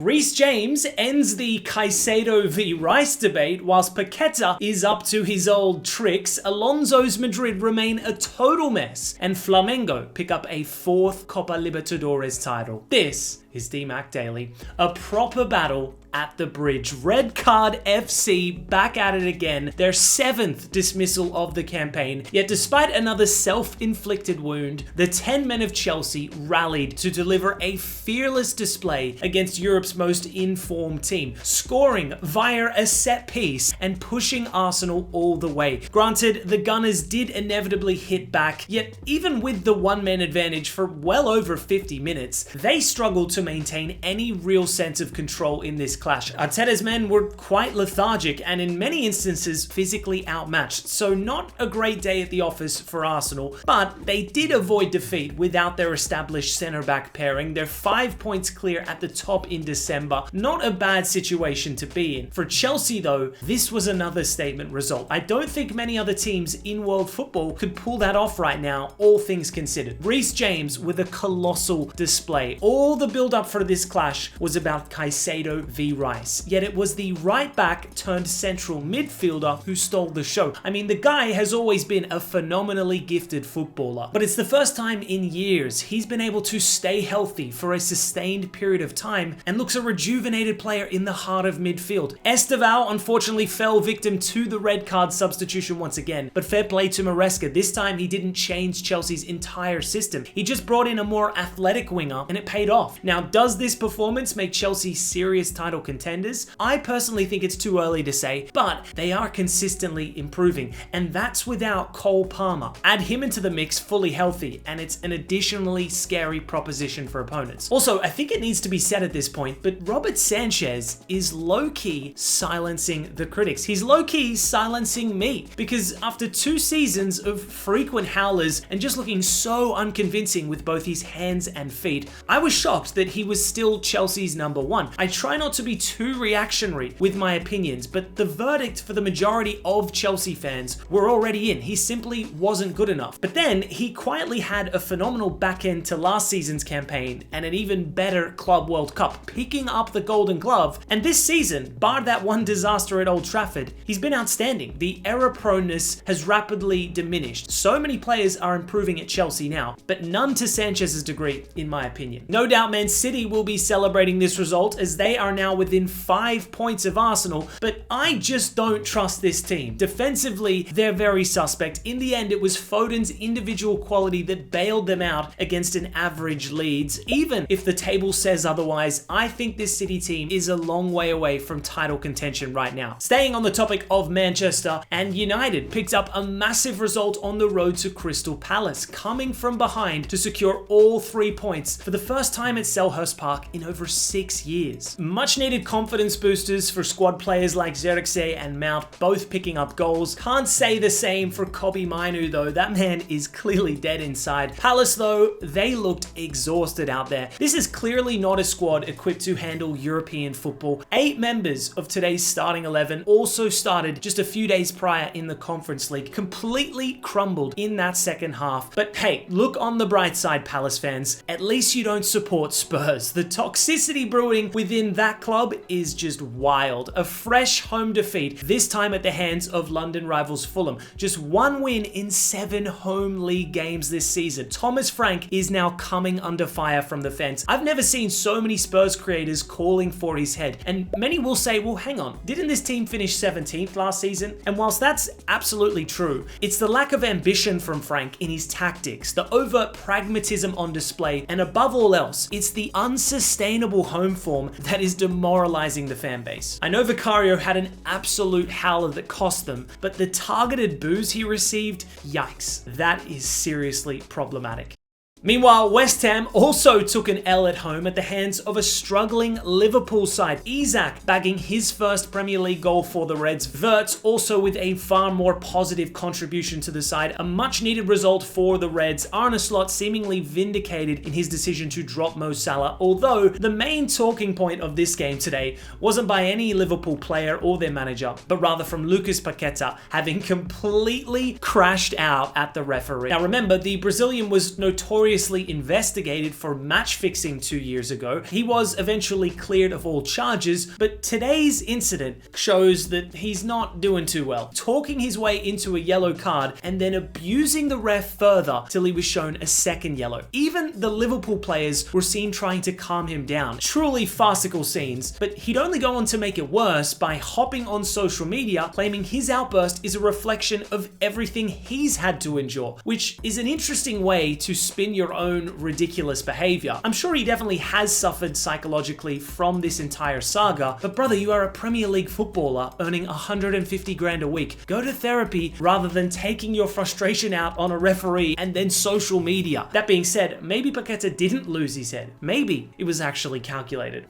Reece James ends the Caicedo v Rice debate, whilst Paqueta is up to his old tricks. Alonso's Madrid remain a total mess, and Flamengo pick up a 4th Copa Libertadores title. This is DMAC Daily, a proper battle at the bridge. Red Card FC back at it again, their 7th dismissal of the campaign. Yet despite another self-inflicted wound, the 10 men of Chelsea rallied to deliver a fearless display against Europe's most informed team, scoring via a set piece and pushing Arsenal all the way. Granted, the Gunners did inevitably hit back, yet even with the one-man advantage for well over 50 minutes, they struggled to maintain any real sense of control in this clash. Arteta's men were quite lethargic and in many instances physically outmatched, so not a great day at the office for Arsenal, but they did avoid defeat without their established centre-back pairing. They're 5 points clear at the top in December. Not a bad situation to be in. For Chelsea though, this was another statement result. I don't think many other teams in world football could pull that off right now, all things considered. Reece James with a colossal display. All the build-up for this clash was about Caicedo v Rice, yet it was the right back turned central midfielder who stole the show. I mean, the guy has always been a phenomenally gifted footballer, but it's the first time in years he's been able to stay healthy for a sustained period of time and looks a rejuvenated player in the heart of midfield. Esteval unfortunately fell victim to the red card substitution once again, but fair play to Maresca. This time he didn't change Chelsea's entire system. He just brought in a more athletic winger and it paid off. Now, does this performance make Chelsea serious title contenders? I personally think it's too early to say, but they are consistently improving, and that's without Cole Palmer. Add him into the mix fully healthy, and it's an additionally scary proposition for opponents. Also, I think it needs to be said at this point, but Robert Sanchez is low-key silencing the critics. He's low-key silencing me, because after 2 seasons of frequent howlers and just looking so unconvincing with both his hands and feet, I was shocked that he was still Chelsea's number 1. I try not to be too reactionary with my opinions, but the verdict for the majority of Chelsea fans were already in. He simply wasn't good enough. But then he quietly had a phenomenal back end to last season's campaign and an even better Club World Cup, picking up the Golden Glove. And this season, barred that one disaster at Old Trafford, he's been outstanding. The error proneness has rapidly diminished. So many players are improving at Chelsea now, but none to Sanchez's degree, in my opinion. No doubt Man City will be celebrating this result as they are now within 5 points of Arsenal, but I just don't trust this team. Defensively, they're very suspect. In the end, it was Foden's individual quality that bailed them out against an average Leeds. Even if the table says otherwise, I think this City team is a long way away from title contention right now. Staying on the topic of Manchester, and United picked up a massive result on the road to Crystal Palace, coming from behind to secure all 3 points for the first time at Selhurst Park in over 6 years. Much needed confidence boosters for squad players like Xerxes and Mount, both picking up goals. Can't say the same for Kobbie Mainoo though, that man is clearly dead inside. Palace though, they looked exhausted out there. This is clearly not a squad equipped to handle European football. 8 members of today's starting 11 also started just a few days prior in the Conference League, completely crumbled in that second half. But hey, look on the bright side, Palace fans. At least you don't support Spurs. The toxicity brewing within that club is just wild. A fresh home defeat, this time at the hands of London rivals Fulham. Just 1 win in 7 home league games this season. Thomas Frank is now coming under fire from the fans. I've never seen so many Spurs creators calling for his head. And many will say, well, hang on, didn't this team finish 17th last season? And whilst that's absolutely true, it's the lack of ambition from Frank in his tactics, the overt pragmatism on display, and above all else, it's the unsustainable home form that is demoralizing the fan base. I know Vicario had an absolute howler that cost them, but the targeted boos he received, yikes, that is seriously problematic. Meanwhile, West Ham also took an L at home at the hands of a struggling Liverpool side. Isak bagging his first Premier League goal for the Reds. Wirtz also with a far more positive contribution to the side. A much needed result for the Reds. Arne Slot seemingly vindicated in his decision to drop Mo Salah, although the main talking point of this game today wasn't by any Liverpool player or their manager, but rather from Lucas Paqueta having completely crashed out at the referee. Now remember, the Brazilian was notorious notoriously investigated for match fixing 2 years ago. He was eventually cleared of all charges, but today's incident shows that he's not doing too well, talking his way into a yellow card and then abusing the ref further till he was shown a second yellow. Even the Liverpool players were seen trying to calm him down. Truly farcical scenes, but he'd only go on to make it worse by hopping on social media claiming his outburst is a reflection of everything he's had to endure, which is an interesting way to spin your own ridiculous behavior. I'm sure he definitely has suffered psychologically from this entire saga, but brother, you are a Premier League footballer earning 150 grand a week. Go to therapy rather than taking your frustration out on a referee and then social media. That being said, maybe Paqueta didn't lose his head. Maybe it was actually calculated.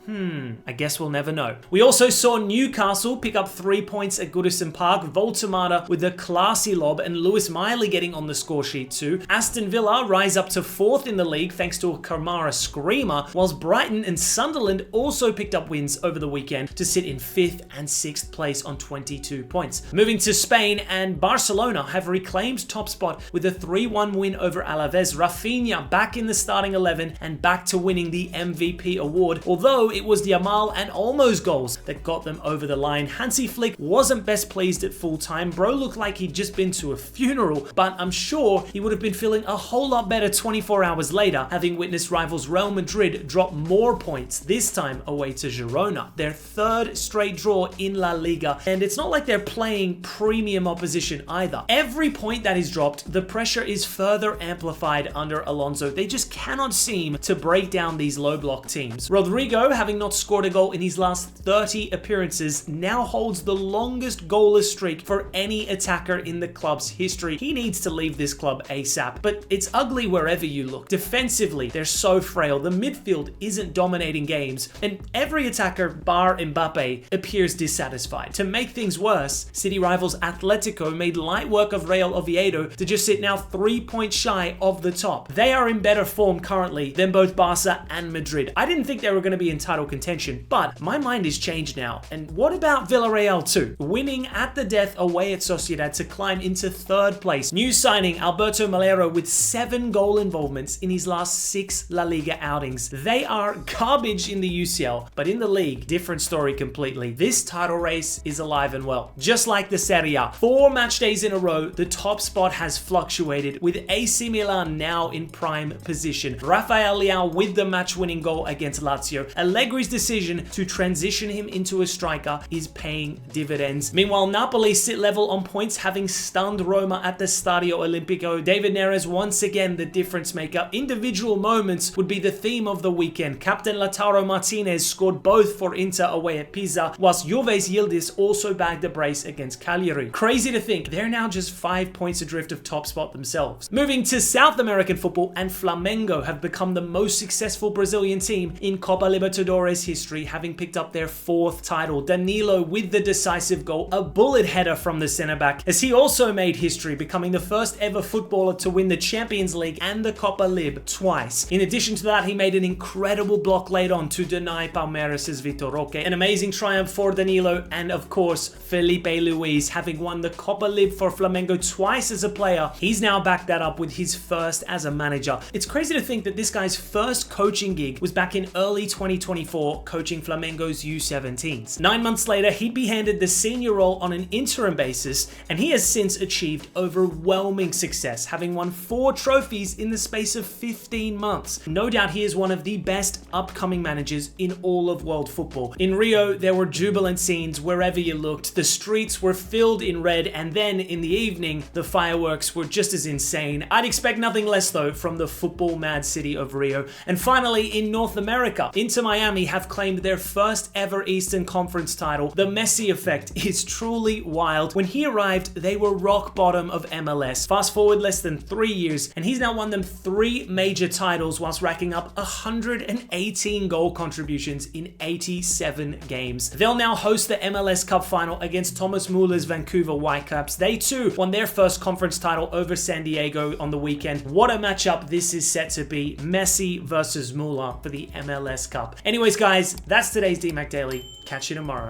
I guess we'll never know. We also saw Newcastle pick up 3 points at Goodison Park, Voltemata with a classy lob and Lewis Miley getting on the score sheet too. Aston Villa rise up to 4th in the league thanks to a Kamara screamer, whilst Brighton and Sunderland also picked up wins over the weekend to sit in 5th and 6th place on 22 points. Moving to Spain, and Barcelona have reclaimed top spot with a 3-1 win over Alaves. Rafinha back in the starting 11 and back to winning the MVP award, although it was the Yamal and Olmo's goals that got them over the line. Hansi Flick wasn't best pleased at full time. Bro looked like he'd just been to a funeral, but I'm sure he would have been feeling a whole lot better 24 hours later, having witnessed rivals Real Madrid drop more points, this time away to Girona, their 3rd straight draw in La Liga, and it's not like they're playing premium opposition either. Every point that is dropped, the pressure is further amplified under Alonso. They just cannot seem to break down these low block teams. Rodrigo, having not scored a goal in his last 30 appearances, now holds the longest goalless streak for any attacker in the club's history. He needs to leave this club ASAP, but it's ugly wherever you look. Defensively, they're so frail. The midfield isn't dominating games, and every attacker, bar Mbappe, appears dissatisfied. To make things worse, city rivals Atletico made light work of Real Oviedo to just sit now 3 points shy of the top. They are in better form currently than both Barca and Madrid. I didn't think they were going to be in title contention, but my mind is changed now. And what about Villarreal too? Winning at the death away at Sociedad to climb into 3rd place. New signing Alberto Malero with 7 goal involvements in his last 6 La Liga outings. They are garbage in the UCL, but in the league, different story completely. This title race is alive and well. Just like the Serie, 4 match days in a row, the top spot has fluctuated, with AC Milan now in prime position. Rafael Leao with the match-winning goal against Lazio. Allegri's decision to transition him into a striker is paying dividends. Meanwhile, Napoli sit level on points, having stunned Roma at the Stadio Olimpico. David Neres once again the difference maker. Individual moments would be the theme of the weekend. Captain Lautaro Martinez scored both for Inter away at Pisa, whilst Juve's Yildiz also bagged a brace against Cagliari. Crazy to think they're now just 5 points adrift of top spot themselves. Moving to South American football, and Flamengo have become the most successful Brazilian team in Copa Libertadores history, having picked up their 4th title. Danilo with the decisive goal, a bullet header from the centre back, as he also made history, becoming the first ever footballer to win the Champions League and the Copa Lib twice. In addition to that, he made an incredible block late on to deny Palmeiras' Vitor Roque. An amazing triumph for Danilo, and of course Felipe Luis, having won the Copa Lib for Flamengo twice as a player. He's now backed that up with his first as a manager. It's crazy to think that this guy's first coaching gig was back in early 2024, coaching Flamengo's U17s. 9 months later, he'd be handed the senior role on an interim basis, and he has since achieved overwhelming success, having won 4 trophies in the space of 15 months. No doubt he is one of the best upcoming managers in all of world football. In Rio, there were jubilant scenes wherever you looked. The streets were filled in red, and then in the evening, the fireworks were just as insane. I'd expect nothing less though from the football mad city of Rio. And finally, in North America, Inter Miami have claimed their first ever Eastern Conference title. The Messi effect is truly wild. When he arrived, they were rock bottom of MLS. Fast forward less than 3 years, and he's now won them 3 major titles whilst racking up 118 goal contributions in 87 games. They'll now host the MLS Cup final against Thomas Muller's Vancouver Whitecaps. They too won their first conference title over San Diego on the weekend. What a matchup this is set to be. Messi versus Muller for the MLS Cup. Anyways guys, that's today's DMAC Daily. Catch you tomorrow.